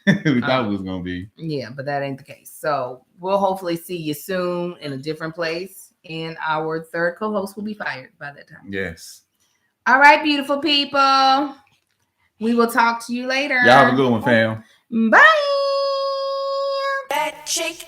We thought we was going to be. Yeah, but that ain't the case. So we'll hopefully see you soon in a different place. And our third co-host will be fired by that time. Yes. All right, beautiful people. We will talk to you later. Y'all have a good one, fam. Bye. That chick